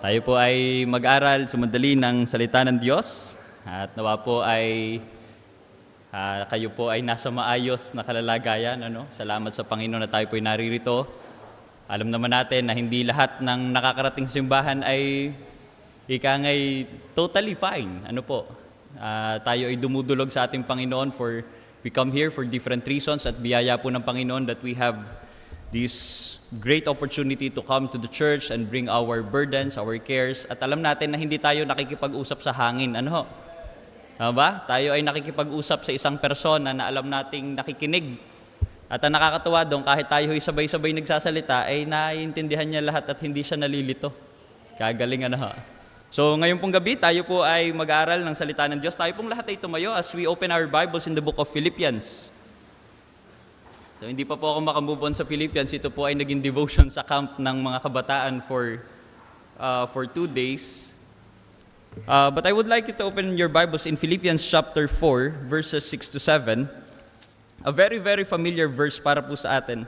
Tayo po ay mag-aral sumandali ng salita ng Diyos at nawa po ay kayo po ay nasa maayos na kalalagayan. Salamat sa Panginoon na tayo po ay naririto. Alam naman natin na hindi lahat ng nakakarating simbahan ay ikangay totally fine. Tayo ay dumudulog sa ating Panginoon we come here for different reasons at biyaya po ng Panginoon that we have this great opportunity to come to the church and bring our burdens, our cares. At alam natin na hindi tayo nakikipag-usap sa hangin. Tayo ay nakikipag-usap sa isang persona na alam nating nakikinig. At ang nakakatuwa doon, kahit tayo ay sabay-sabay nagsasalita, ay naiintindihan niya lahat at hindi siya nalilito. Kagaling So ngayon pong gabi, tayo po ay mag-aaral ng salita ng Diyos. Tayo pong lahat ay tumayo as we open our Bibles in the book of Philippians. So hindi pa po ako makamove on sa Philippians. Ito po ay naging devotion sa camp ng mga kabataan for 2 days. But I would like you to open your Bibles in Philippians chapter 4, verses 6 to 7. A very, very familiar verse para po sa atin.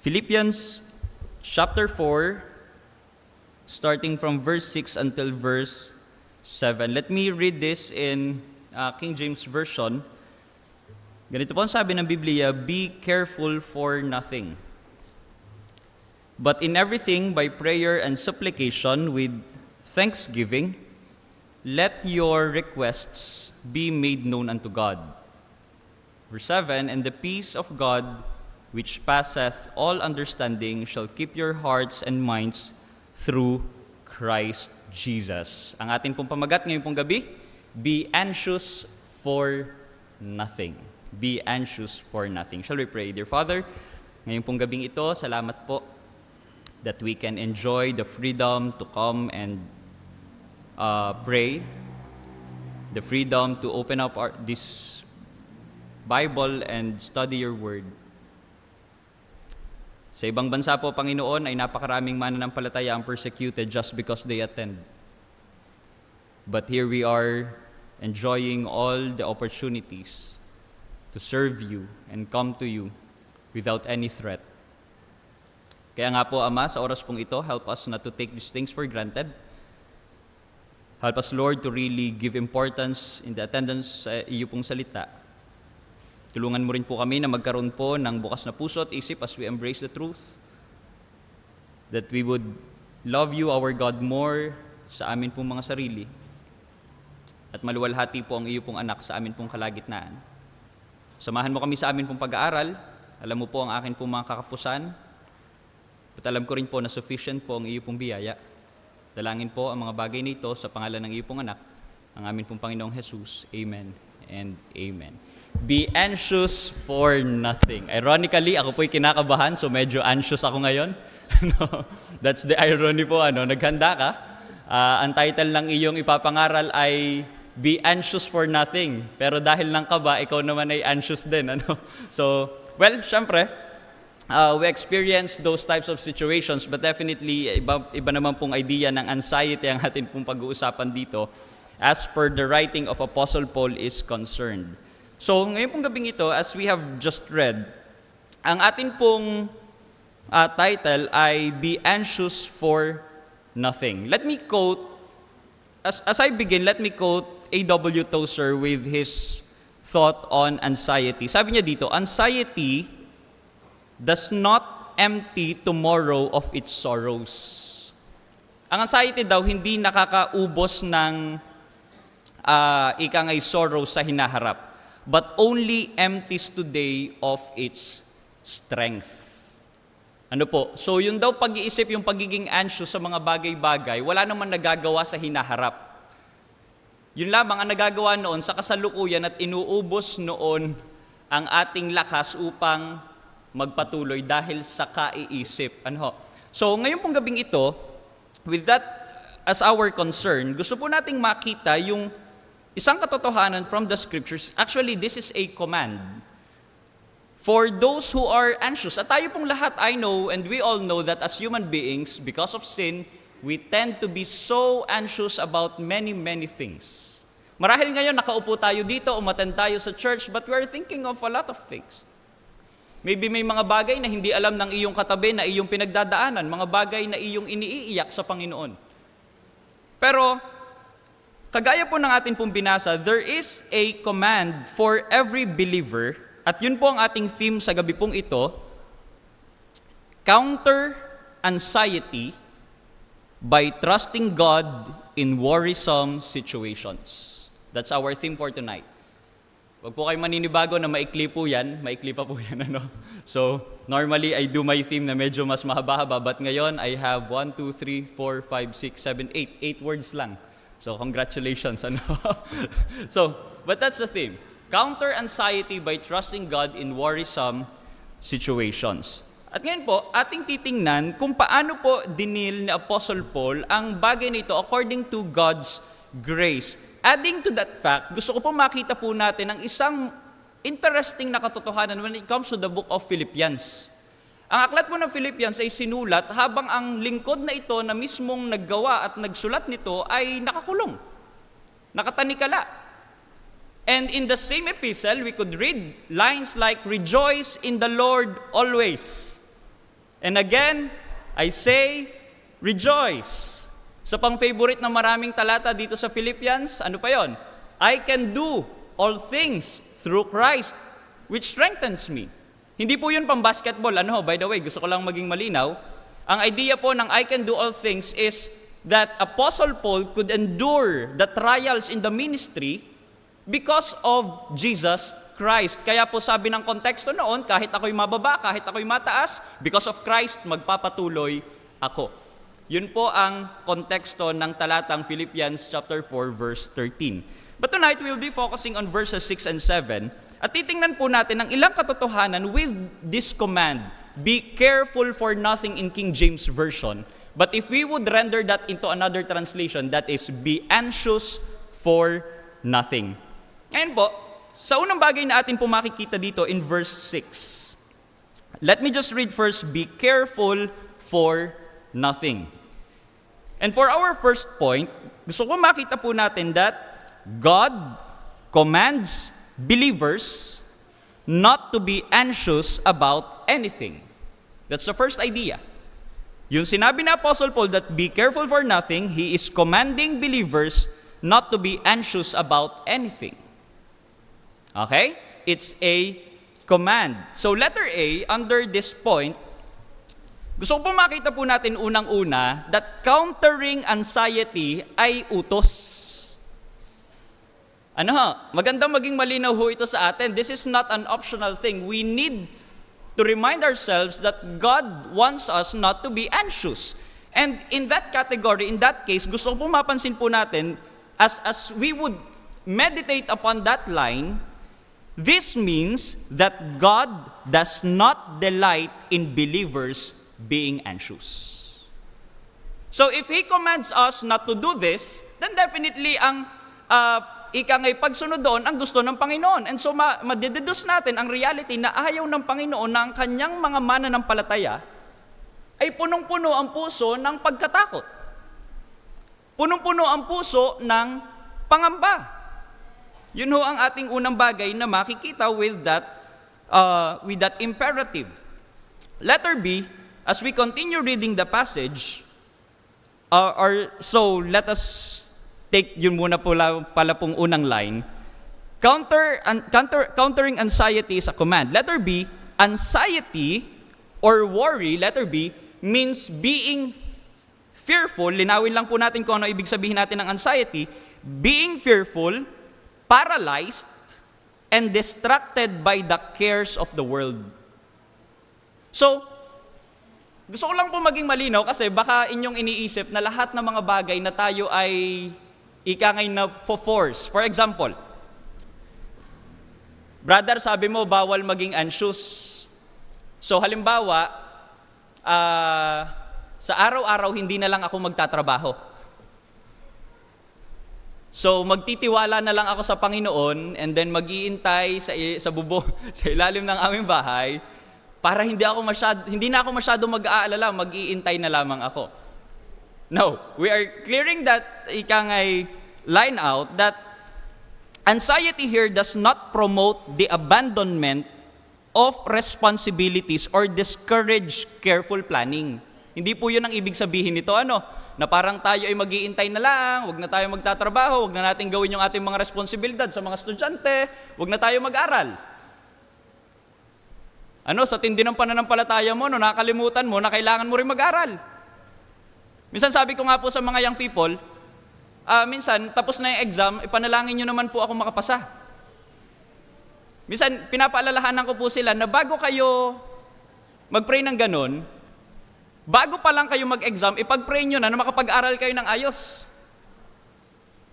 Philippians chapter 4, starting from verse 6 until verse 7. Let me read this in King James Version. Ganito po ang sabi ng Biblia, "Be careful for nothing, but in everything by prayer and supplication with thanksgiving, let your requests be made known unto God." Verse 7, "And the peace of God, which passeth all understanding, shall keep your hearts and minds through Christ Jesus." Ang atin pong pamagat ngayon pong gabi, be anxious for nothing. Be anxious for nothing. Shall we pray? Dear Father, ngayon pong gabing ito, salamat po that we can enjoy the freedom to come and pray, the freedom to open up this Bible and study your word. Sa ibang bansa po, Panginoon, ay napakaraming mananampalataya ang persecuted just because they attend. But here we are enjoying all the opportunities to serve you and come to you without any threat. Kaya nga po, Ama, sa oras pong ito, help us not to take these things for granted. Help us, Lord, to really give importance in the attendance sa iyo pong salita. Tulungan mo rin po kami na magkaroon po ng bukas na puso at isip as we embrace the truth. That we would love you, our God, more sa amin pong mga sarili. At maluwalhati po ang iyo pong anak sa amin pong kalagitnaan. Samahan mo kami sa amin pong pag-aaral. Alam mo po ang akin pong mga kakapusan. At alam ko rin po na sufficient po ang iyo pong biyaya. Dalangin po ang mga bagay na ito sa pangalan ng iyo pong anak, ang amin pong Panginoong Jesus. Amen and amen. Be anxious for nothing. Ironically, ako po'y kinakabahan, so medyo anxious ako ngayon. That's the irony po. Naghanda ka. Ang title ng iyong ipapangaral ay Be Anxious for Nothing. Pero dahil lang kaba, ikaw naman ay anxious din. So, syempre, we experience those types of situations, but definitely, iba naman pong idea ng anxiety ang atin pong pag-uusapan dito as per the writing of Apostle Paul is concerned. So, ngayon pong gabing ito, as we have just read, ang atin pong title ay Be Anxious for Nothing. Let me quote, as I begin, let me quote A.W. Tozer with his thought on anxiety. Sabi niya dito, "Anxiety does not empty tomorrow of its sorrows." Ang anxiety daw hindi nakakaubos ng ikangay sorrow sa hinaharap, but only empties today of its strength. So yun daw pag-iisip, yung pagiging anxious sa mga bagay-bagay, wala naman nagagawa sa hinaharap. Yun lamang ang nagagawa noon sa kasalukuyan at inuubos noon ang ating lakas upang magpatuloy dahil sa kaiisip. So ngayon pong gabing ito, with that as our concern, gusto po nating makita yung isang katotohanan from the scriptures. Actually, this is a command for those who are anxious. At tayo pong lahat, I know, and we all know that as human beings, because of sin, we tend to be so anxious about many, many things. Marahil ngayon, nakaupo tayo dito, umattend tayo sa church, but we are thinking of a lot of things. Maybe may mga bagay na hindi alam ng iyong katabi na iyong pinagdadaanan, mga bagay na iyong iniiyak sa Panginoon. Pero, kagaya po ng atin pong binasa, there is a command for every believer, at yun po ang ating theme sa gabi pong ito, counter anxiety by trusting God in worrisome situations. That's our theme for tonight. Huwag po kayo maninibago na maikli po yan. Maikli pa po yan, ano? So, normally, I do my theme na medyo mas mahaba-haba. But ngayon, I have 1, 2, 3, 4, 5, 6, 7, 8. 8 words lang. So, congratulations, ano? But that's the theme. Counter anxiety by trusting God in worrisome situations. At ngayon po, ating titingnan kung paano po dinil ni Apostle Paul ang bagay nito according to God's grace. Adding to that fact, gusto ko po makita po natin ang isang interesting na katotohanan when it comes to the book of Philippians. Ang aklat po ng Philippians ay sinulat habang ang lingkod na ito na mismong naggawa at nagsulat nito ay nakakulong, nakatanikala. And in the same epistle, we could read lines like, "Rejoice in the Lord always. And again, I say, rejoice." Sa pang-favorite na maraming talata dito sa Philippians, ano pa yon? I can do all things through Christ, which strengthens me. Hindi po yun pang-basketball. By the way, gusto ko lang maging malinaw. Ang idea po ng I can do all things is that Apostle Paul could endure the trials in the ministry because of Jesus Christ. Kaya po sabi ng konteksto noon, kahit ako'y mababa, kahit ako'y mataas, because of Christ, magpapatuloy ako. Yun po ang konteksto ng talatang Philippians chapter 4 verse 13. But tonight we'll be focusing on verses 6 and 7 at titingnan po natin ang ilang katotohanan with this command. Be careful for nothing in King James Version. But if we would render that into another translation, that is, be anxious for nothing. Ngayon po, sa unang bagay na atin po makikita dito in verse 6. Let me just read first, be careful for nothing. And for our first point, gusto ko makita po natin that God commands believers not to be anxious about anything. That's the first idea. Yung sinabi na Apostle Paul that be careful for nothing, he is commanding believers not to be anxious about anything. Okay? It's a command. So letter A, under this point, gusto ko po makita po natin unang-una that countering anxiety ay utos. Magandang maging malinaw ho ito sa atin. This is not an optional thing. We need to remind ourselves that God wants us not to be anxious. And in that category, in that case, gusto ko po mapansin po natin, as we would meditate upon that line, this means that God does not delight in believers being anxious. So if He commands us not to do this, then definitely ang ikangay pagsunod doon ang gusto ng Panginoon. And so madideduce natin ang reality na ayaw ng Panginoon na ang kanyang mga mananampalataya ay punong-puno ang puso ng pagkatakot. Punong-puno ang puso ng pangamba. Yun ho ang ating unang bagay na makikita with that imperative. Letter B, as we continue reading the passage, so let us take yun muna pala pong unang line. Countering anxiety is a command. Letter B, anxiety or worry, letter B, means being fearful. Linawin lang po natin kung ano ibig sabihin natin ng anxiety. Being fearful, paralyzed, and distracted by the cares of the world. So, gusto ko lang po maging malinaw kasi baka inyong iniisip na lahat ng mga bagay na tayo ay ikangay na force. For example, brother, sabi mo bawal maging anxious. So halimbawa, sa araw-araw hindi na lang ako magtatrabaho. So magtitiwala na lang ako sa Panginoon and then mag-iintay sa ilalim ng aming bahay para hindi na ako masyado mag-aalala, mag-iintay na lamang ako. No, we are clearing that ikangay line out that anxiety here does not promote the abandonment of responsibilities or discourage careful planning. Hindi po yun ang ibig sabihin nito, na parang tayo ay mag-iintay na lang, wag na tayo magtatrabaho, wag na natin gawin yung ating mga responsibilidad sa mga estudyante, wag na tayo mag-aral. Sa tindi ng pananampalataya mo, nakalimutan mo na kailangan mo rin mag-aral. Minsan sabi ko nga po sa mga young people, minsan tapos na yung exam, ipanalangin nyo naman po ako makapasa. Minsan pinapaalalahanan ko po sila na bago kayo mag-pray ng ganun, bago pa lang kayo mag-exam, ipag-pray nyo na makapag-aral kayo ng ayos.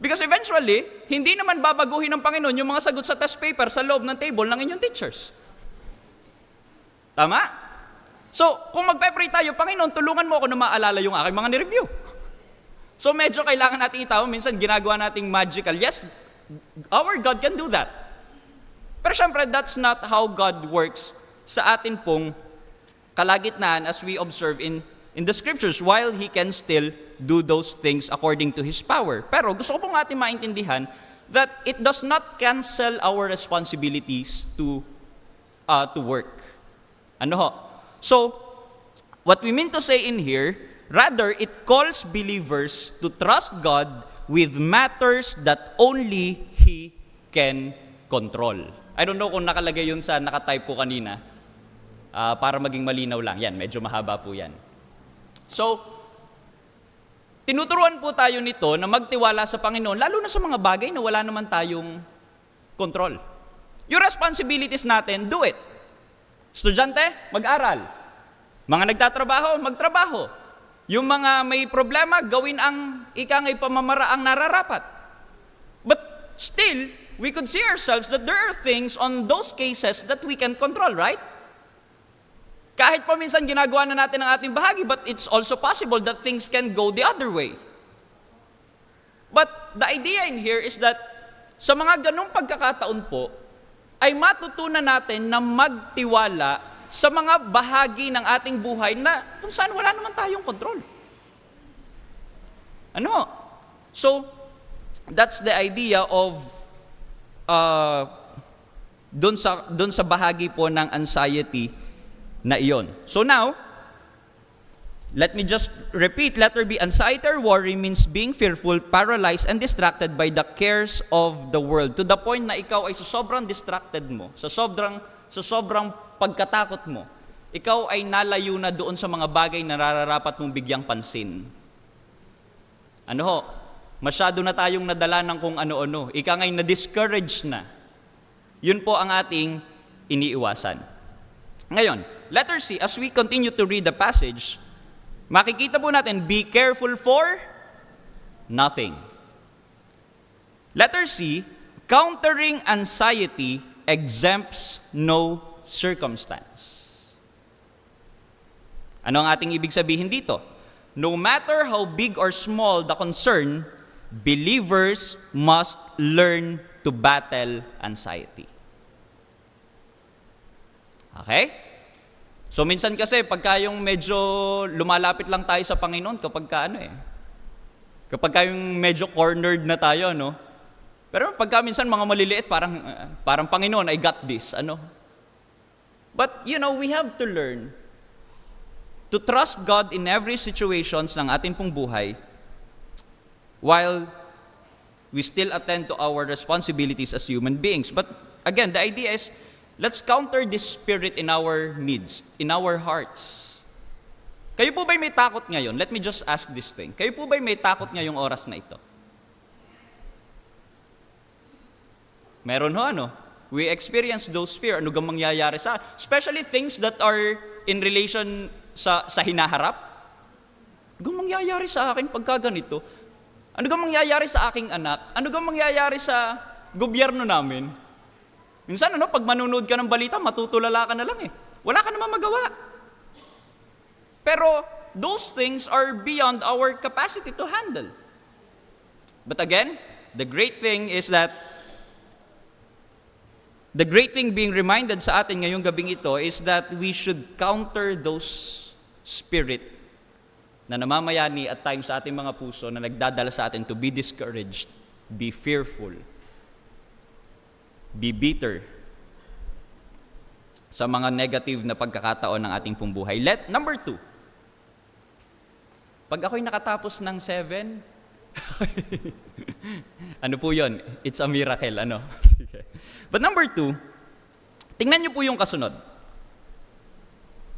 Because eventually, hindi naman babaguhin ng Panginoon yung mga sagot sa test paper sa loob ng table ng inyong teachers. Tama? So, kung magpe-pray tayo, Panginoon, tulungan mo ako na maalala yung aking mga ni-review. So, medyo kailangan natin itaw, minsan ginagawa nating magical. Yes, our God can do that. Pero syempre, that's not how God works sa atin pong kalagitnaan as we observe in the scriptures, while He can still do those things according to His power. Pero gusto ko pong ating maintindihan that it does not cancel our responsibilities to work. So, what we mean to say in here, rather, it calls believers to trust God with matters that only He can control. I don't know kung nakalagay yun sa nakatype po kanina, para maging malinaw lang. Yan, medyo mahaba po yan. So, tinuturuan po tayo nito na magtiwala sa Panginoon, lalo na sa mga bagay na wala naman tayong control. Yung responsibilities natin, do it. Estudyante, mag-aral. Mga nagtatrabaho, magtrabaho. Yung mga may problema, gawin ang ikangay pamamaraang nararapat. But still, we could see ourselves that there are things on those cases that we can control, right? Kahit pa minsan ginagawa na natin ang ating bahagi, but it's also possible that things can go the other way. But the idea in here is that sa mga ganong pagkakataon po, ay matutunan natin na magtiwala sa mga bahagi ng ating buhay na kung saan wala naman tayong kontrol. So, that's the idea of dun sa bahagi po ng anxiety na iyon. So now, let me just repeat, letter B, anxiety or worry means being fearful, paralyzed, and distracted by the cares of the world. To the point na ikaw ay sa sobrang distracted mo, sa sobrang pagkatakot mo, ikaw ay nalayo na doon sa mga bagay na nararapat mong bigyang pansin. Masyado na tayong nadala ng kung ano-ano. Ika ngay na-discourage na. Yun po ang ating iniiwasan. Ngayon, letter C, as we continue to read the passage, makikita po natin, be careful for nothing. Letter C, countering anxiety exempts no circumstance. Ano ang ating ibig sabihin dito? No matter how big or small the concern, believers must learn to battle anxiety. Okay? So minsan kasi pagka yung medyo lumalapit lang tayo sa Panginoon kapag yung medyo cornered na tayo, Pero pagka minsan mga maliliit parang Panginoon, I got this, But we have to learn to trust God in every situations ng ating pong buhay while we still attend to our responsibilities as human beings. But again, the idea is let's counter this spirit in our midst, in our hearts. Kayo po ba'y may takot ngayon? Let me just ask this thing. Kayo po ba'y may takot ngayong oras na ito? Meron We experience those fear. Ano gang mangyayari sa akin? Especially things that are in relation sa hinaharap. Ano gang mangyayari sa akin pagka ganito? Ano gang mangyayari sa aking anak? Ano gang mangyayari sa gobyerno namin? Minsan, pag manunood ka ng balita, matutulala ka na lang Wala ka naman magawa. Pero, those things are beyond our capacity to handle. But again, the great thing being reminded sa atin ngayong gabing ito is that we should counter those spirit na namamayani at times sa ating mga puso na nagdadala sa atin to be discouraged, be fearful, be bitter. sa mga negative na pagkakataon ng ating pong buhay. Number 2, pag ako'y nakatapos ng 7, ano po yun? It's a miracle, ano? Sige. But number 2, tingnan niyo po yung kasunod.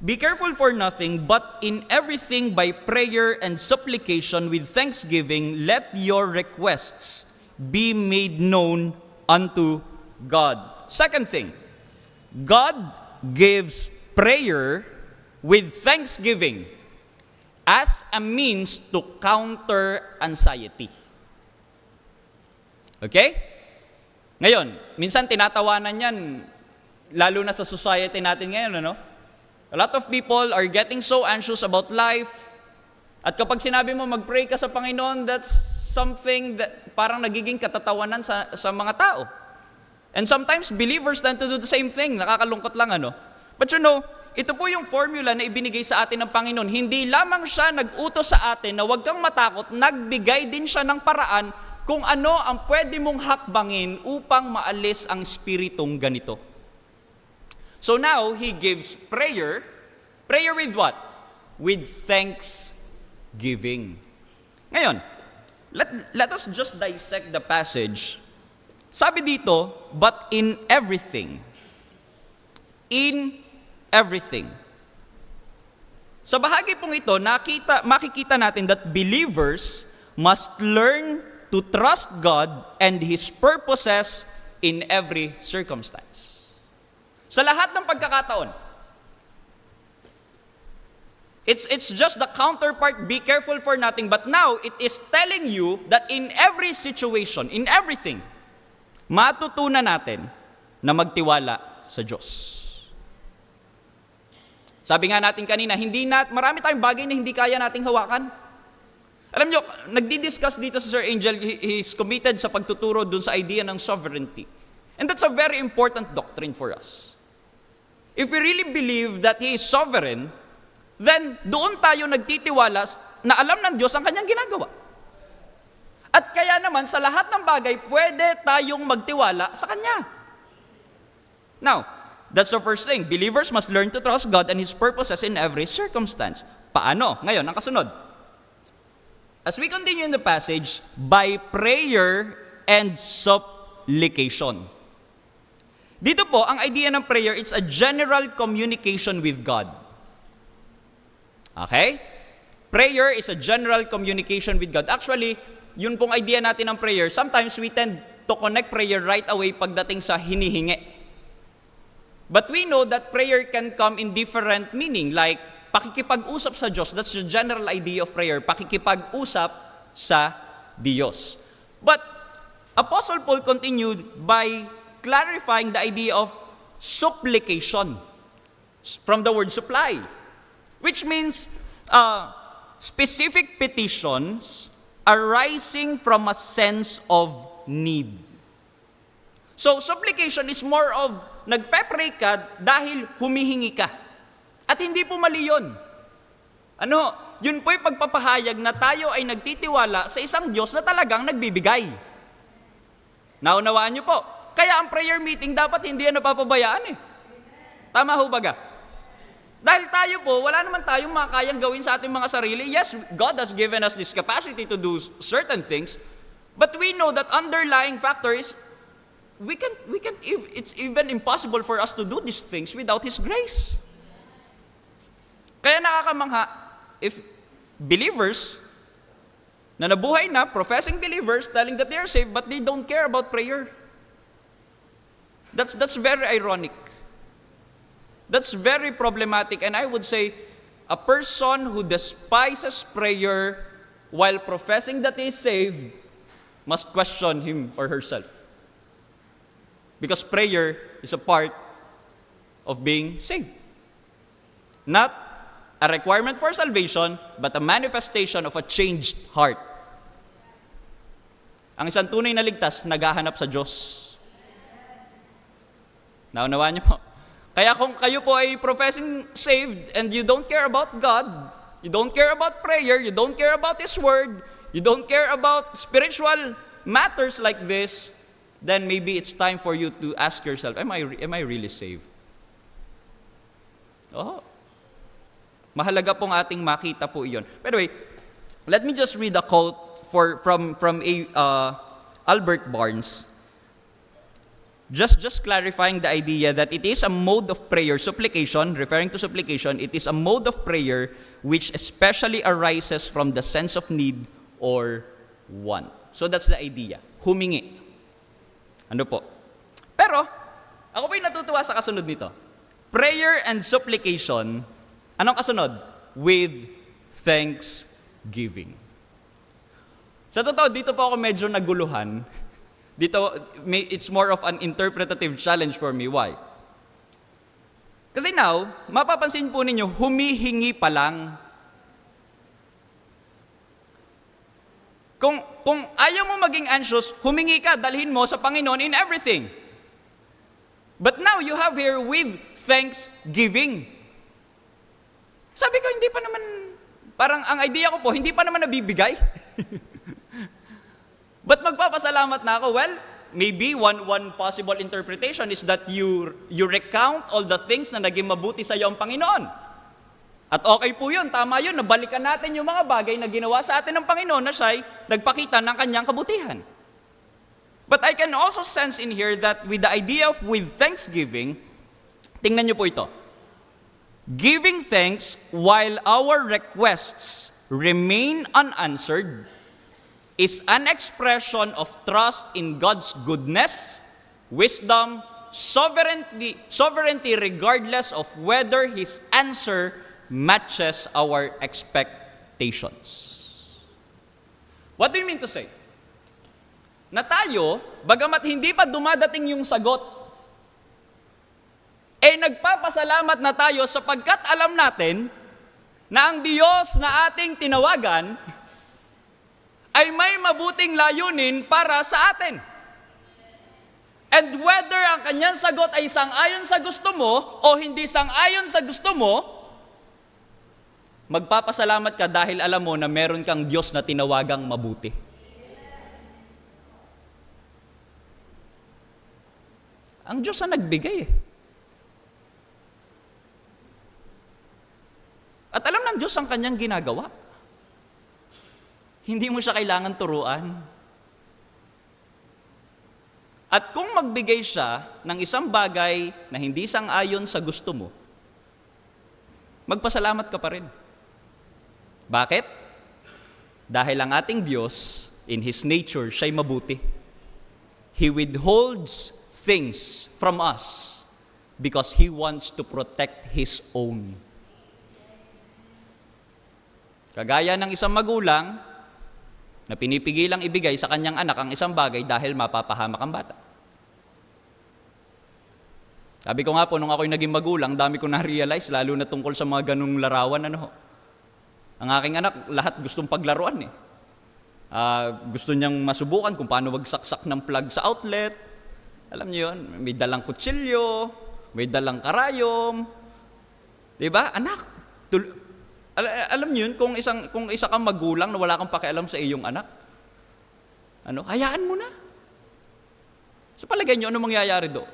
Be careful for nothing, but in everything by prayer and supplication with thanksgiving, let your requests be made known unto God. Second thing, God gives prayer with thanksgiving as a means to counter anxiety. Okay? Ngayon, minsan tinatawanan yan, lalo na sa society natin ngayon, ano? A lot of people are getting so anxious about life. At kapag sinabi mo mag-pray ka sa Panginoon, that's something that parang nagiging katatawanan sa mga tao. And sometimes believers tend to do the same thing. Nakakalungkot lang, ano? But you know, ito po yung formula na ibinigay sa atin ng Panginoon. Hindi lamang siya nag-utos sa atin na huwag kang matakot, nagbigay din siya ng paraan kung ano ang pwede mong hakbangin upang maalis ang spiritong ganito. So now, He gives prayer. Prayer with what? With thanksgiving. Ngayon, let us just dissect the passage. Sabi dito, but in everything. In everything. Sa bahagi pong ito, makikita natin that believers must learn to trust God and His purposes in every circumstance. Sa lahat ng pagkakataon. It's just the counterpart, be careful for nothing. But now, it is telling you that in every situation, in everything, matutunan natin na magtiwala sa Diyos. Sabi nga natin kanina, marami tayong bagay na hindi kaya nating hawakan. Alam nyo, nagdi-discuss dito sa Sir Angel, he's committed sa pagtuturo dun sa idea ng sovereignty. And that's a very important doctrine for us. If we really believe that He is sovereign, then doon tayo nagtitiwala na alam ng Diyos ang kanyang ginagawa. At kaya naman, sa lahat ng bagay, pwede tayong magtiwala sa Kanya. Now, that's the first thing. Believers must learn to trust God and His purposes in every circumstance. Paano? Ngayon, ang kasunod. As we continue in the passage, by prayer and supplication. Dito po, ang idea ng prayer, it's a general communication with God. Okay? Prayer is a general communication with God. Actually, yun pong idea natin ng prayer, sometimes we tend to connect prayer right away pagdating sa hinihingi. But we know that prayer can come in different meaning, like pakikipag-usap sa Diyos. That's the general idea of prayer, pakikipag-usap sa Diyos. But Apostle Paul continued by clarifying the idea of supplication from the word supply, which means specific petitions arising from a sense of need. So supplication is more of nagpe-pray ka dahil humihingi ka. At hindi po mali yun. Yun po yung pagpapahayag na tayo ay nagtitiwala sa isang Diyos na talagang nagbibigay. Naunawaan niyo po. Kaya ang prayer meeting dapat hindi yan napapabayaan eh. Tama ho baga? Dahil tayo po, wala naman tayong makakayang gawin sa ating mga sarili. Yes, God has given us this capacity to do certain things, but we know that underlying factor is it's even impossible for us to do these things without His grace. Kaya nakakamangha, if believers na nabuhay na, professing believers, telling that they are saved, but they don't care about prayer. That's very ironic. That's very problematic. And I would say, a person who despises prayer while professing that he is saved must question him or herself. Because prayer is a part of being saved. Not a requirement for salvation, but a manifestation of a changed heart. Ang isang tunay na ligtas, naghahanap sa Diyos. Naunawaan niyo po. Kaya kung kayo po ay professing saved and you don't care about God, you don't care about prayer, you don't care about His Word, you don't care about spiritual matters like this, then maybe it's time for you to ask yourself, am I really saved? Oh, mahalaga pong ating makita po iyon. By the way, let me just read a quote from Albert Barnes. Just clarifying the idea that it is a mode of prayer, supplication, referring to supplication, it is a mode of prayer which especially arises from the sense of need or want. So that's the idea, humingi. Ano po? Pero, ako po'y natutuwa sa kasunod nito. Prayer and supplication, anong kasunod? With thanksgiving. Sa totoo, dito po ako medyo naguluhan. Dito, it's more of an interpretative challenge for me. Why? Kasi now, mapapansin po ninyo, humihingi pa lang. Kung ayaw mo maging anxious, humingi ka, dalhin mo sa Panginoon in everything. But now, you have here with thanksgiving. Sabi ko, hindi pa naman, parang ang idea ko po, hindi pa naman nabibigay. But magpapasalamat na ako. Well, maybe one possible interpretation is that you recount all the things na naging mabuti sa iyo ang Panginoon. At okay po yun, tama yun, nabalikan natin yung mga bagay na ginawa sa atin ng Panginoon na siya'y nagpakita ng kanyang kabutihan. But I can also sense in here that with the idea of with thanksgiving, tingnan niyo po ito. Giving thanks while our requests remain unanswered is an expression of trust in God's goodness, wisdom, sovereignty regardless of whether His answer matches our expectations. What do you mean to say? Na tayo, bagamat hindi pa dumadating yung sagot, nagpapasalamat na tayo sapagkat alam natin na ang Diyos na ating tinawagan ay may mabuting layunin para sa atin. And whether ang kanyang sagot ay sang-ayon sa gusto mo o hindi sang-ayon sa gusto mo, magpapasalamat ka dahil alam mo na meron kang Diyos na tinawagang mabuti. Ang Diyos ang nagbigay eh. At alam ng Diyos ang kanyang ginagawa. Hindi mo siya kailangan turuan. At kung magbigay siya ng isang bagay na hindi sang-ayon sa gusto mo, magpasalamat ka pa rin. Bakit? Dahil ang ating Diyos, in His nature, siya'y mabuti. He withholds things from us because He wants to protect His own. Kagaya ng isang magulang, na pinipigilang ibigay sa kanyang anak ang isang bagay dahil mapapahamak ang bata. Sabi ko nga po, nung ako'y naging magulang, dami ko na-realize, lalo na tungkol sa mga ganung larawan. Ang aking anak, lahat gustong paglaruan eh. Gusto niyang masubukan kung paano magsaksak ng plug sa outlet. Alam niyo yun, may dalang kutsilyo, may dalang karayom. Diba? Anak, alam niyo yun, kung isa kang magulang na wala kang pakialam sa iyong anak, hayaan mo na. Sa palagay niyo, ano mangyayari doon?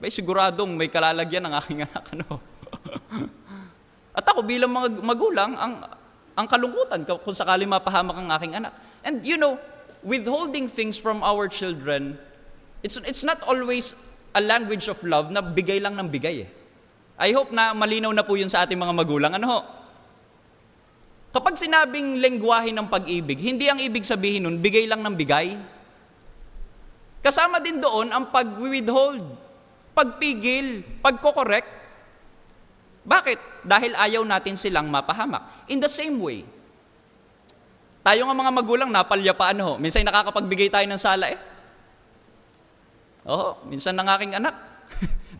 May siguradong may kalalagyan ng aking anak, At ako bilang mga magulang, ang kalungkutan kung sakali mapahamak ang aking anak. And withholding things from our children, it's not always a language of love na bigay lang ng bigay eh. I hope na malinaw na po yun sa ating mga magulang. Kapag sinabing lengguwahe ng pag-ibig, hindi ang ibig sabihin nun, bigay lang ng bigay. Kasama din doon ang pag-withhold, pagpigil, pagkokorek. Bakit? Dahil ayaw natin silang mapahamak. In the same way, tayo nga mga magulang, napalyapaan minsan nakakapagbigay tayo ng sala eh. Minsan ng aking anak,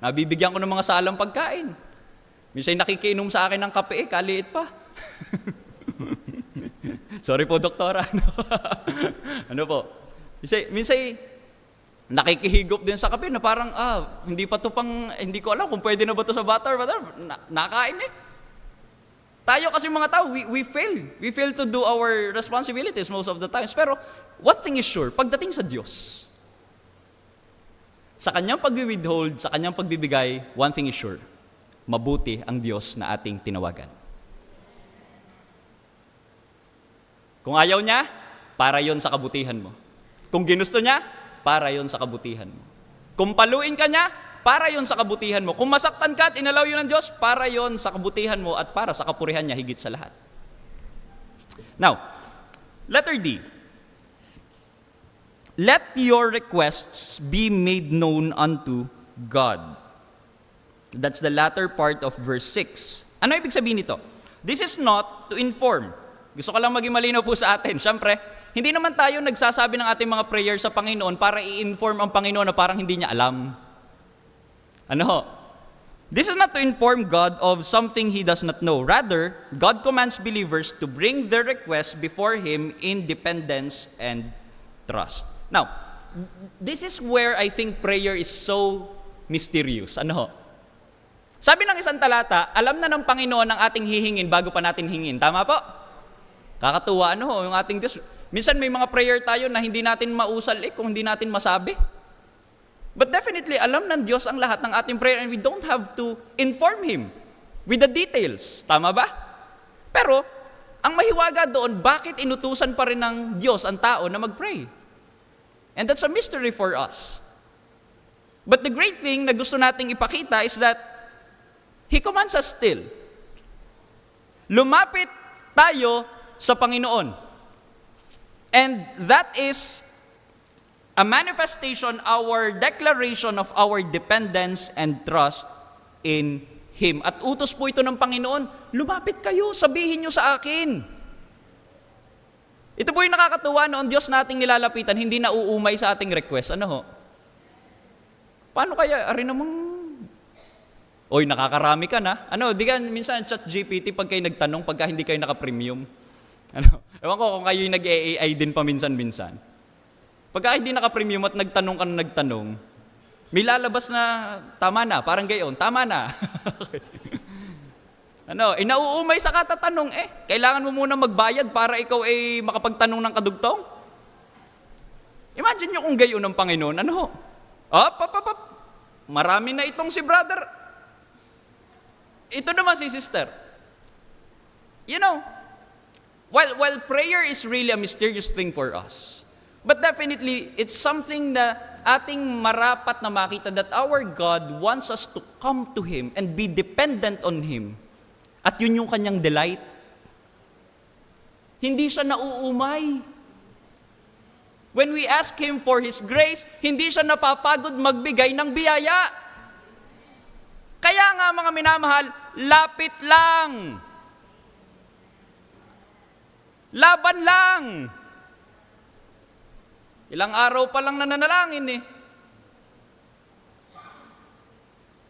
nabibigyan ko ng mga salang pagkain. Minsan nakikiinom sa akin ng kape kaliit pa. Sorry po, doktora. Ano po? Minsan nakikihigop din sa kape na parang, hindi ko alam kung pwede na ba ito sa butter. Nakain eh. Tayo kasi mga tao, we fail. We fail to do our responsibilities most of the times. Pero, one thing is sure, pagdating sa Diyos, sa kanyang pag-withhold, sa kanyang pagbibigay, one thing is sure, mabuti ang Diyos na ating tinawagan. Kung ayaw niya, para yon sa kabutihan mo. Kung ginusto niya, para yon sa kabutihan mo. Kung paluin ka niya, para yon sa kabutihan mo. Kung masaktan ka at inalaw yun ng Diyos, para yon sa kabutihan mo at para sa kapurihan niya higit sa lahat. Now, letter D. Let your requests be made known unto God. That's the latter part of verse 6. Ano ibig sabihin nito? This is not to inform. Gusto ko lang maging malinaw po sa atin. Siyempre, hindi naman tayo nagsasabi ng ating mga prayer sa Panginoon para i-inform ang Panginoon na parang hindi niya alam. Ano ho? This is not to inform God of something He does not know. Rather, God commands believers to bring their requests before Him in dependence and trust. Now, this is where I think prayer is so mysterious. Ano ho? Sabi ng isang talata, alam na ng Panginoon ang ating hihingin bago pa natin hingin. Tama po? Kakatuwa, ano ho, yung ating Diyos. Minsan may mga prayer tayo na hindi natin mausal kung hindi natin masabi. But definitely, alam ng Diyos ang lahat ng ating prayer and we don't have to inform Him with the details. Tama ba? Pero, ang mahiwaga doon, bakit inutusan pa rin ng Diyos ang tao na mag-pray? And that's a mystery for us. But the great thing na gusto nating ipakita is that He commands us still. Lumapit tayo sa Panginoon. And that is a manifestation, our declaration of our dependence and trust in Him. At utos po ito ng Panginoon, lumapit kayo, sabihin nyo sa akin. Ito po yung nakakatuwa noon, Diyos nating nilalapitan, hindi na uumay sa ating request. Ano ho? Paano kaya? Ari namang, oy, nakakarami ka na. Ano, di ka minsan chat GPT pag kayo nagtanong, pagka hindi kayo naka-premium. Ano, ewan ko kung kayo yung nag-AI din paminsan-minsan. Pagka hindi naka-premium at nagtanong ka na nagtanong, may lalabas na, tama na, parang gayon, tama na. Okay. Ano, nauumay sa katatanong, kailangan mo muna magbayad para ikaw makapagtanong ng kadugtong? Imagine nyo kung gayon ng Panginoon, ano ho? Marami na itong si brother. Ito naman si sister. You know, while prayer is really a mysterious thing for us, but definitely, it's something na ating marapat na makita that our God wants us to come to Him and be dependent on Him. At yun yung kanyang delight. Hindi siya nauumay. When we ask Him for His grace, hindi siya napapagod magbigay ng biyaya. Kaya nga mga minamahal, lapit lang. Laban lang. Ilang araw pa lang nananalangin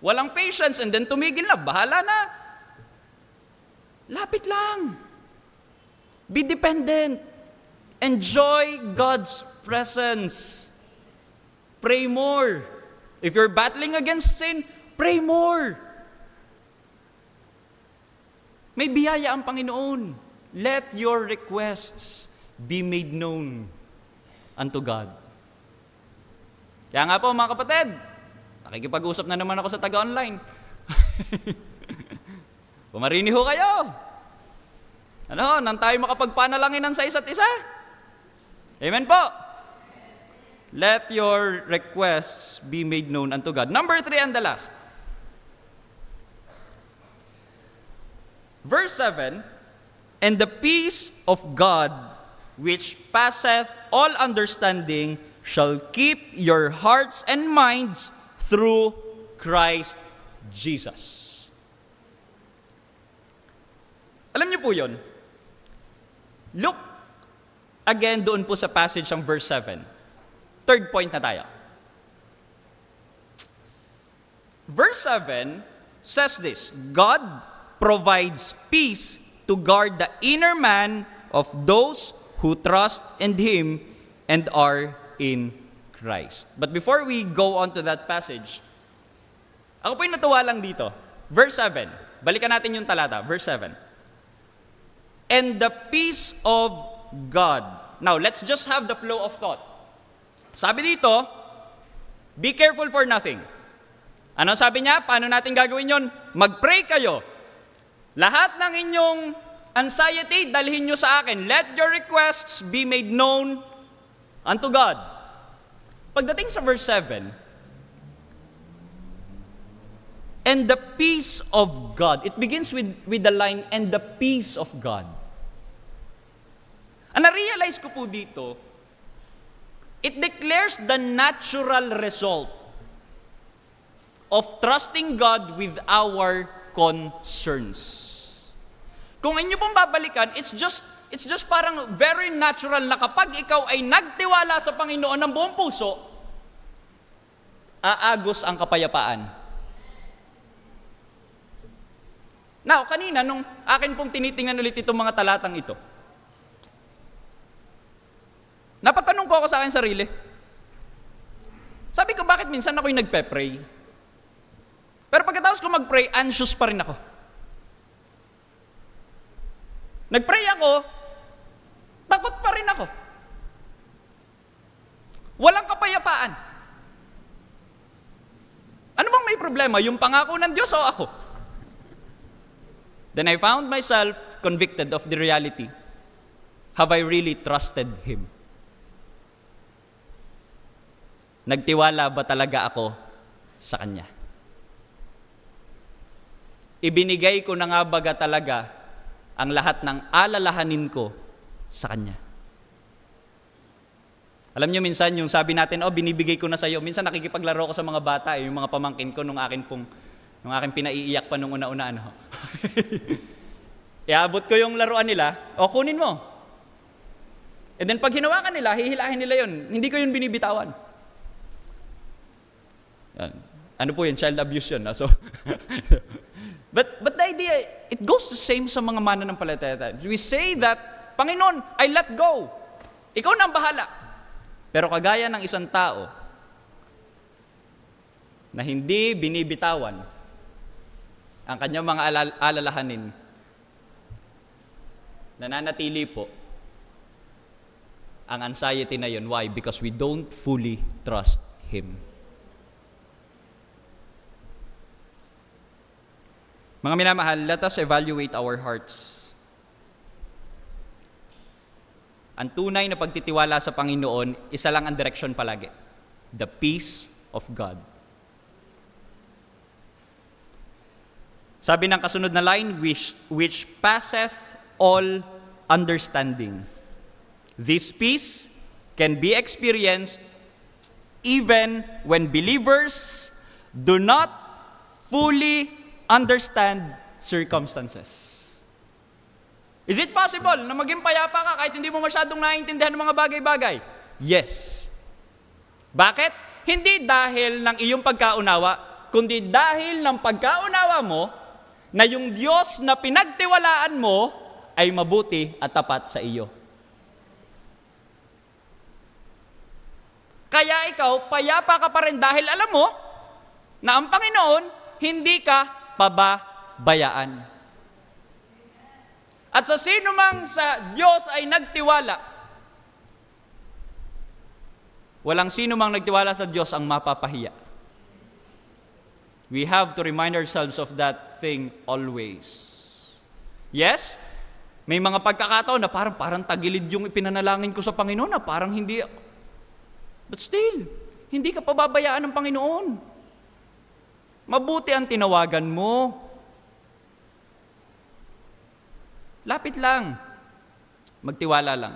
Walang patience and then tumigil na, bahala na. Lapit lang. Be dependent. Enjoy God's presence. Pray more. If you're battling against sin, pray more. May biyaya ang Panginoon. Let your requests be made known unto God. Kaya nga po mga kapatid, nakikipag-usap na naman ako sa taga-online. Pumarini ho kayo. Ano, nang tayo makapagpanalanginan sa isa't isa. Amen po. Let your requests be made known unto God. Number 3 and the last. Verse 7, and the peace of God, which passeth all understanding, shall keep your hearts and minds through Christ Jesus. Alam niyo po yun? Look again doon po sa passage ng verse 7. Third point na tayo. Verse 7 says this, God provides peace to guard the inner man of those who trust in Him and are in Christ. But before we go on to that passage, ako po yung natuwa lang dito. Verse 7. Balikan natin yung talata. Verse 7. And the peace of God. Now, let's just have the flow of thought. Sabi dito, be careful for nothing. Ano sabi niya? Paano natin gagawin yon? Mag-pray kayo. Lahat ng inyong anxiety, dalhin nyo sa akin. Let your requests be made known unto God. Pagdating sa verse 7, and the peace of God. It begins with the line, and the peace of God. Ang na-realize ko po dito, it declares the natural result of trusting God with our concerns. Kung inyo pong babalikan, it's just parang very natural na kapag ikaw ay nagtiwala sa Panginoon ng buong puso, aagos ang kapayapaan. Now, kanina, nung akin pong tinitingnan ulit itong mga talatang ito, napatanong po ako sa akin sarili. Sabi ko, bakit minsan ako'y nagpe-pray? Pero pagkatapos ko mag-pray, anxious pa rin ako. Nag-pray ako, takot pa rin ako. Walang kapayapaan. Ano bang may problema? Yung pangako ng Diyos o ako? Then I found myself convicted of the reality. Have I really trusted Him? Nagtiwala ba talaga ako sa Kanya? Ibinigay ko na nga baga talaga ang lahat ng alalahanin ko sa Kanya? Alam niyo minsan yung sabi natin, binibigay ko na sa iyo. Minsan nakikipaglaro ko sa mga bata, yung mga pamangkin ko nung aking pinaiiyak pa nung una-una. Iabot ko yung laruan nila, kunin mo. And then pag hinawakan nila, hihilahin nila yun. Hindi ko yun binibitawan. Yan. Ano po yun? Child abuse yun. So, but the idea, it goes the same sa mga mananampalataya. We say that, Panginoon, I let go. Ikaw na ang bahala. Pero kagaya ng isang tao na hindi binibitawan ang kanyang mga alalahanin, nananatili po ang anxiety na yun. Why? Because we don't fully trust Him. Mga minamahal, let us evaluate our hearts. Ang tunay na pagtitiwala sa Panginoon, isa lang ang direksyon palagi. The peace of God. Sabi ng kasunod na line, which passeth all understanding. This peace can be experienced even when believers do not fully understand circumstances. Is it possible na maging payapa ka kahit hindi mo masyadong naiintindihan ng mga bagay-bagay? Yes. Bakit? Hindi dahil ng iyong pagkaunawa, kundi dahil ng pagkaunawa mo na yung Diyos na pinagtiwalaan mo ay mabuti at tapat sa iyo. Kaya ikaw, payapa ka pa rin dahil alam mo na ang Panginoon hindi ka pababayaan. At sa sino mang sa Diyos ay nagtiwala, walang sino mang nagtiwala sa Diyos ang mapapahiya. We have to remind ourselves of that thing always. Yes, may mga pagkakataon na parang tagilid yung ipinanalangin ko sa Panginoon na parang hindi. But still, hindi ka pababayaan ng Panginoon. Mabuti ang tinawagan mo. Lapit lang. Magtiwala lang.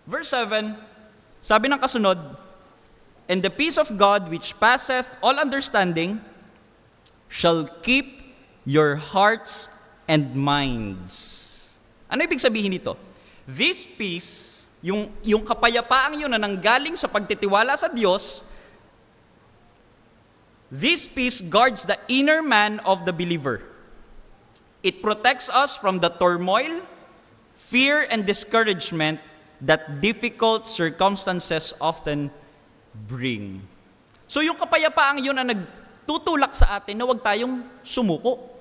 Verse 7, sabi ng kasunod, and the peace of God which passeth all understanding shall keep your hearts and minds. Ano ibig sabihin nito? This peace, yung kapayapaang yun na nanggaling sa pagtitiwala sa Diyos, this peace guards the inner man of the believer. It protects us from the turmoil, fear, and discouragement that difficult circumstances often bring. So yung kapayapaang yun na nagtutulak sa atin na huwag tayong sumuko.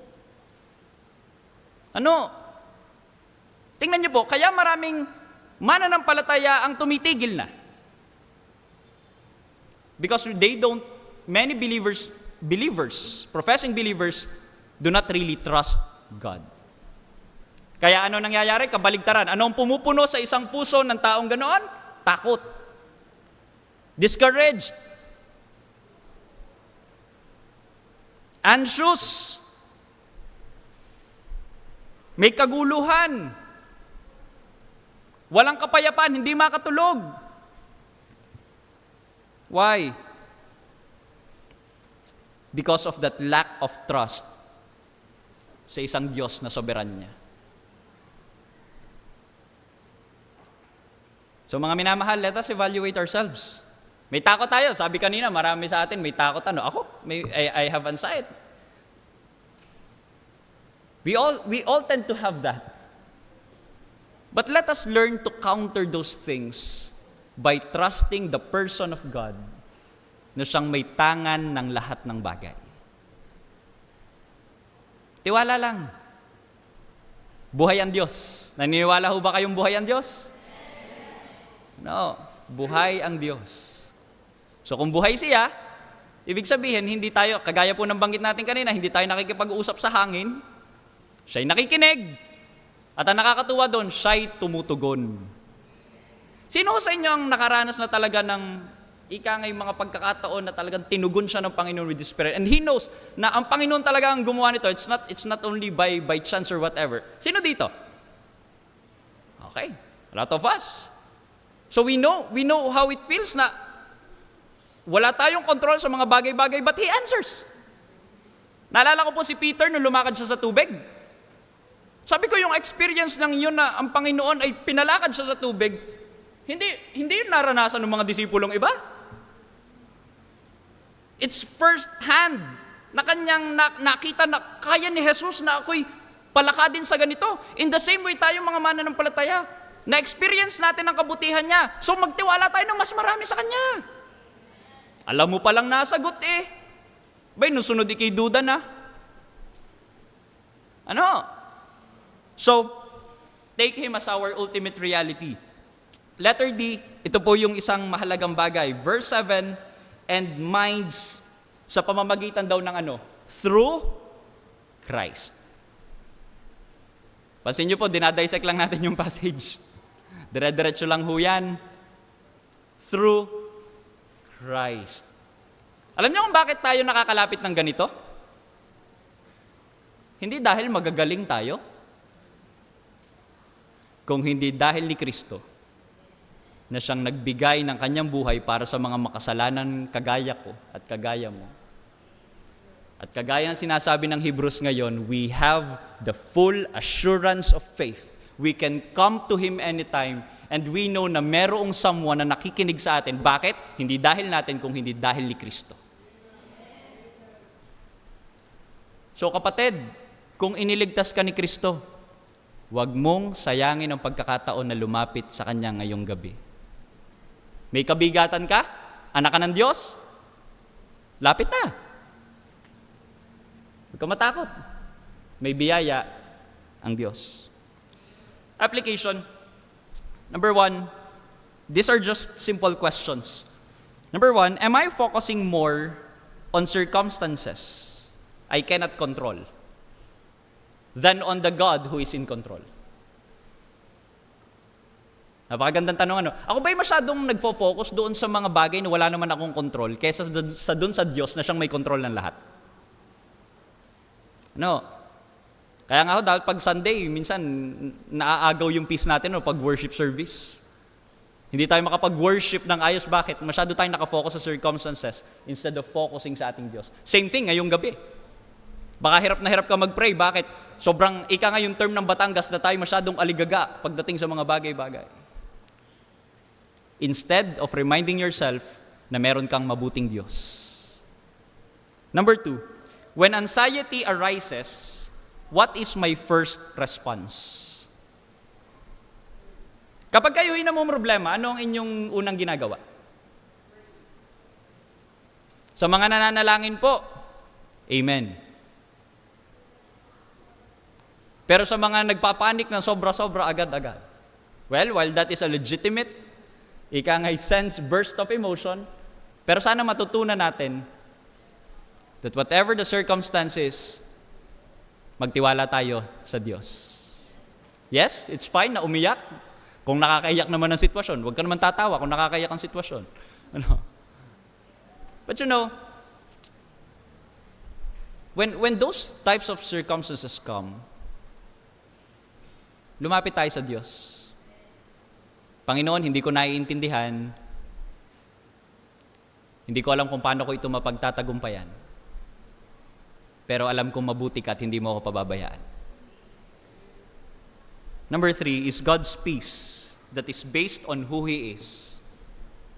Tingnan niyo po, kaya maraming mananampalataya ang tumitigil na. Because many professing believers, do not really trust God. Kaya ano nangyayari? Kabaligtaran. Anong pumupuno sa isang puso ng taong ganoon? Takot. Discouraged. Anxious. May kaguluhan. Walang kapayapaan, hindi makatulog. Why? Because of that lack of trust sa isang Diyos na soberanya niya. So mga minamahal, let us evaluate ourselves. May takot tayo. Sabi kanina, marami sa atin may takot. I have anxiety. We all tend to have that. But let us learn to counter those things by trusting the person of God na siyang may tangan ng lahat ng bagay. Tiwala lang. Buhay ang Diyos. Naniniwala ho ba kayong buhay ang Diyos? No. Buhay ang Diyos. So kung buhay siya, ibig sabihin, hindi tayo, kagaya po ng banggit natin kanina, hindi tayo nakikipag-uusap sa hangin, siya'y nakikinig. At ang nakakatuwa doon, siya'y tumutugon. Sino sa inyo ang nakaranas na talaga ng ika ngayong mga pagkakataon na talagang tinugon siya ng Panginoon with the Spirit? And he knows na ang Panginoon talaga ang gumawa nito. It's not only by chance or whatever. Sino dito? Okay. A lot of us. So we know how it feels na wala tayong control sa mga bagay-bagay, but He answers. Naalala ko po si Peter nung lumakad siya sa tubig. Sabi ko yung experience ng yun na ang Panginoon ay pinalakad siya sa tubig, hindi yun naranasan ng mga disipulong iba. It's first hand na kanyang nakita na kaya ni Jesus na ako'y palakadin sa ganito. In the same way tayo mga mananampalataya, na-experience natin ang kabutihan niya. So magtiwala tayo ng mas marami sa kanya. Alam mo palang nasagot eh. Bay, nung sunod ikay duda na. Ano? So, take Him as our ultimate reality. Letter D, ito po yung isang mahalagang bagay. Verse 7, and minds sa pamamagitan daw ng ano? Through Christ. Pansin nyo po, dinadisect lang natin yung passage. Dire-diretso lang ho yan. Through Christ. Alam niyo kung bakit tayo nakakalapit ng ganito? Hindi dahil magagaling tayo, kung hindi dahil ni Kristo na siyang nagbigay ng kanyang buhay para sa mga makasalanan kagaya ko at kagaya mo. At kagaya ng sinasabi ng Hebrews ngayon, we have the full assurance of faith. We can come to Him anytime and we know na merong someone na nakikinig sa atin. Bakit? Hindi dahil natin, kung hindi dahil ni Kristo. So kapatid, kung iniligtas ka ni Kristo, huwag mong sayangin ang pagkakataon na lumapit sa Kanya ngayong gabi. May kabigatan ka? Anak ka ng Diyos? Lapit na. Huwag ka matakot. May biyaya ang Diyos. Application. Number 1, these are just simple questions. Number 1, am I focusing more on circumstances I cannot control than on the God who is in control? Napakagandang tanong ano. Ako ba'y masyadong nagfo-focus doon sa mga bagay na wala naman akong control kaysa doon sa Diyos na siyang may control ng lahat? No. Kaya nga ho, dahil pag Sunday, minsan naaagaw yung peace natin pag worship service. Hindi tayo makapag-worship ng ayos. Bakit? Masyado tayong nakafocus sa circumstances instead of focusing sa ating Diyos. Same thing ngayong gabi. Baka hirap na hirap ka mag-pray. Bakit? Sobrang ika nga yung term ng Batangas na tayo masyadong aligaga pagdating sa mga bagay-bagay. Instead of reminding yourself na meron kang mabuting Diyos. Number 2, when anxiety arises, what is my first response? Kapag kayo na mo problema, ano ang inyong unang ginagawa? Sa mga nananalangin po, amen. Pero sa mga nagpapanik ng sobra-sobra agad-agad, well, while that is a legitimate, sense burst of emotion, Pero sana matutunan natin that whatever the circumstances, magtiwala tayo sa Diyos. Yes, it's fine na umiyak. Kung nakakaiyak naman ang sitwasyon, huwag ka naman tatawa kung nakakaiyak ang sitwasyon. But when those types of circumstances come, lumapit tayo sa Diyos. Panginoon, hindi ko naiintindihan. Hindi ko alam kung paano ko ito mapagtatagumpayan. Pero alam kong mabuti ka at hindi mo ako pababayaan. Number 3 is God's peace that is based on who He is,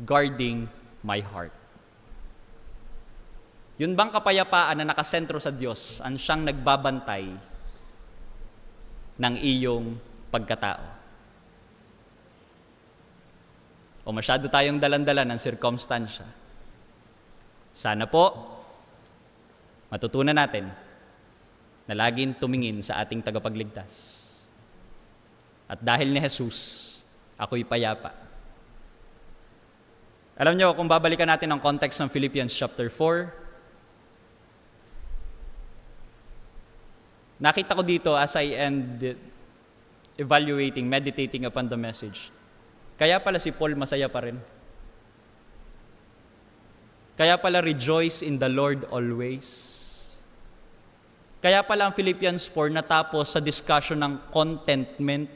guarding my heart. Yun bang kapayapaan na nakasentro sa Diyos ang siyang nagbabantay ng iyong pagkatao? O masyado tayong dalan-dala ng sirkumstansya? Sana po, matutunan natin na laging tumingin sa ating tagapagligtas. At dahil ni Jesus, ako'y payapa. Alam niyo, kung babalikan natin ang context ng Philippians chapter 4, nakita ko dito as I end evaluating, meditating upon the message, kaya pala si Paul masaya pa rin. Kaya pala rejoice in the Lord always. Kaya pala ang Philippians 4 natapos sa discussion ng contentment.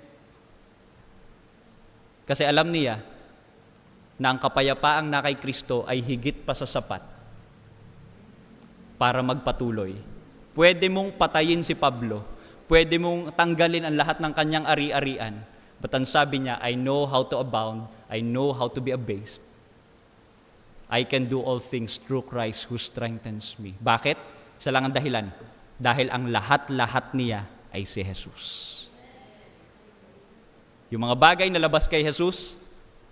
Kasi alam niya na ang kapayapaang na kay Kristo ay higit pa sa sapat para magpatuloy. Pwede mong patayin si Pablo. Pwede mong tanggalin ang lahat ng kanyang ari-arian. But ang sabi niya, I know how to abound. I know how to be abased. I can do all things through Christ who strengthens me. Bakit? Isa lang ang dahilan. Dahil ang lahat-lahat niya ay si Jesus. Yung mga bagay na labas kay Jesus,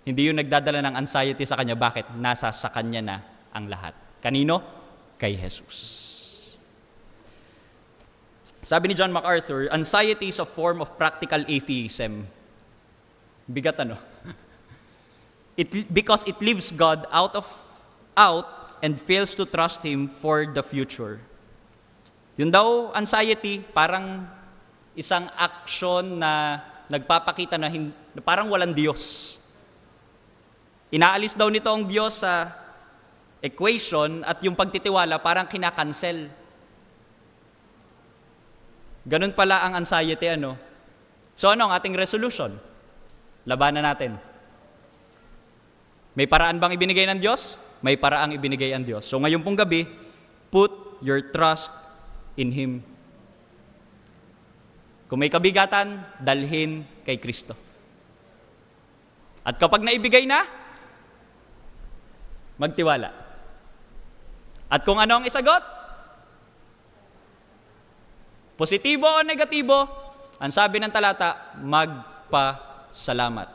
hindi yung nagdadala ng anxiety sa kanya. Bakit? Nasa sa kanya na ang lahat. Kanino? Kay Jesus. Sabi ni John MacArthur, anxiety is a form of practical atheism. Bigat ano? Because it leaves God out and fails to trust Him for the future. Yun daw, anxiety, parang isang action na nagpapakita na parang walang Diyos. Inaalis daw nito ang Diyos sa equation at yung pagtitiwala parang kinakancel. Ganun pala ang anxiety, ano? So ano ang ating resolution? Labanan natin. May paraan bang ibinigay ng Diyos? May paraang ibinigay ang Diyos. So ngayon pong gabi, put your trust in Him. Kung may kabigatan, dalhin kay Kristo. At kapag naibigay na, magtiwala. At kung ano ang isagot, positibo o negatibo, ang sabi ng talata, magpasalamat.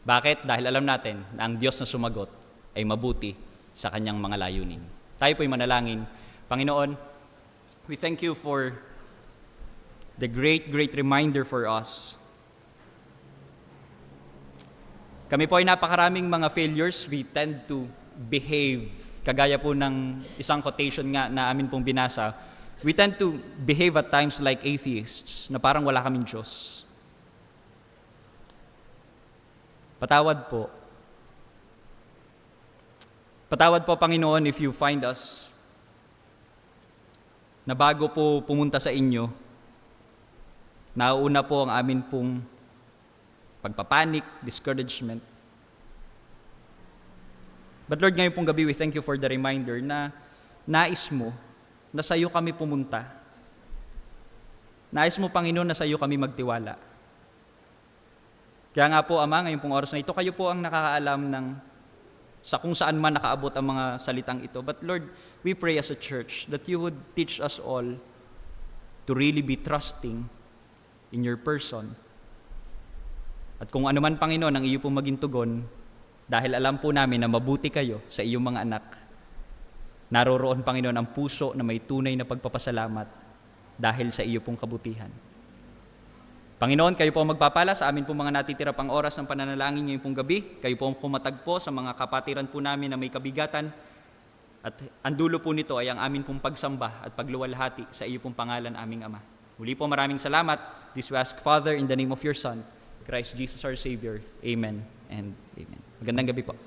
Bakit? Dahil alam natin na ang Diyos na sumagot ay mabuti sa kanyang mga layunin. Tayo po'y manalangin. Panginoon, we thank you for the great reminder for us. Kami po ay napakaraming mga failures. We tend to behave. Kagaya po ng isang quotation nga na amin pong binasa, we tend to behave at times like atheists, na parang wala kaming Diyos. Patawad po. Patawad po, Panginoon, if you find us na bago po pumunta sa inyo, nauuna po ang amin pong pagpapanik, discouragement. But Lord, ngayon pong gabi, we thank you for the reminder na nais mo na sa iyo kami pumunta. Nais mo, Panginoon, na sa iyo kami magtiwala. Kaya nga po, Ama, ngayon pong oras na ito, kayo po ang nakakaalam ng sa kung saan man nakaabot ang mga salitang ito. But Lord, we pray as a church that you would teach us all to really be trusting in your person. At kung ano man, Panginoon, ang iyo pong maging tugon, dahil alam po namin na mabuti kayo sa iyong mga anak, naroroon, Panginoon, ang puso na may tunay na pagpapasalamat dahil sa iyo pong kabutihan. Panginoon, kayo po ang magpapala sa amin po mga natitira pang oras ng pananalangin ngayong pong gabi. Kayo po ang kumatagpo sa mga kapatiran po namin na may kabigatan. At ang dulo po nito ay ang amin pong pagsamba at pagluwalhati sa iyo pong pangalan, aming Ama. Muli po maraming salamat. This we ask, Father, in the name of your Son, Christ Jesus our Savior. Amen and amen. Magandang gabi po.